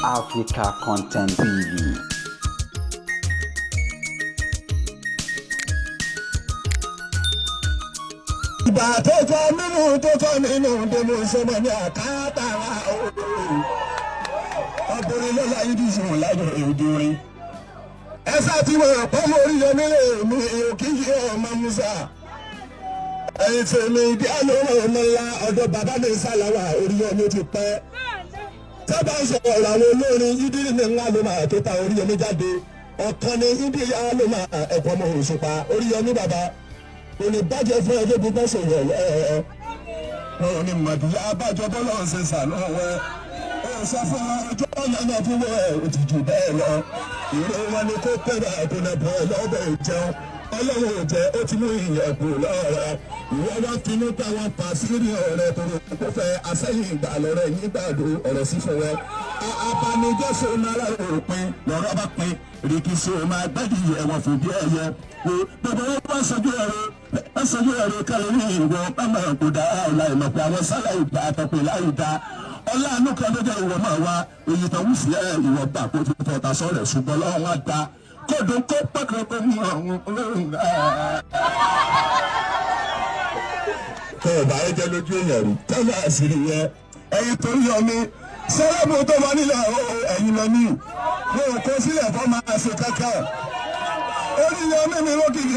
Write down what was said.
Africa Content TV. Ìgbà tó tọ́ nínú tó tọ́ nínú tó mú sọmọ ní àkátàrà odò. Ọkùnrin ló láyé bí sùn lájọ èdè orin. Ẹ sá tí mo rọ̀ pọ́ mo rí yẹmí lè mú òkìkí ọmọ Musa. Ẹyin tèmi ìdí àlọ́rọ̀ ọmọ ńlá ọ̀dọ̀ bàbá mi sálàwà orí yẹmí ti pẹ́. Sábà ń sọ̀rọ̀ àwọn olórin Ìdílé ní ńlá ló máa tó ta orí yẹmí jáde. Ọ̀kan ni Ìdílé ló máa ẹ̀kọ́ ọmọ Òṣùpá orí yẹmí bàbá. Òní bàjẹ́ fún ẹjọ́ bí bẹ́sẹ̀ yẹ̀ ẹ́ òní mọ̀dúlá abájọ bọ́lá ọ̀sẹ̀ sànú ẹ̀ ẹ̀ sọ fún ọjọ́ ọ̀nà fún ẹ̀ òtítù bẹ́ẹ̀ lọ ìró wọn ni kó pẹ̀lú àkùnàbọ̀ lọ́bẹ̀ ìjẹun ọlọ́run ò jẹ́ ó ti mú ìyẹ̀kù lọ́rẹ̀ ìwọ wọn finú táwọn pàṣírí ọ̀rẹ́ tó kó fẹ́ asẹ́yìn ìgbà lọ́rẹ́ nígbàdo ọ̀rọ̀ sí fún wọn abanijọ́sọ náírà òpin lọ́rọ́ bá pin rìkìsọ máa gbẹ́dì ẹ̀wọ̀n fìdí ẹ̀yẹ bàbá wọn bá ṣojú ẹ̀rọ kálọ̀ ní ìwọ ọmọ kò dá ọ̀la ìmọ̀ pé àwọn sálà ìgbà àtọ̀pẹ̀ láì dá ọlá àánú kan ló jẹ́ ìwọ máa wá èyí tó wù sí ìwọ gbà kó tó tọ̀ta sọ̀rọ̀ ṣùgbọ́n lọ́wọ́ wọn dá kódò kó pàkàkọ́ mú àwọn olóhùn náà. tó o bá yẹ jẹ́ lójú èèyàn rí tẹ́lẹ̀ àṣírí yẹn ẹ̀yin tó yọ mí sẹ́lẹ̀mù tó wà nílẹ̀ ẹ̀yin lọ ní wọn ò kó sílẹ̀ fọ́ máa ṣe kankan orí yẹn mímí lókìkí.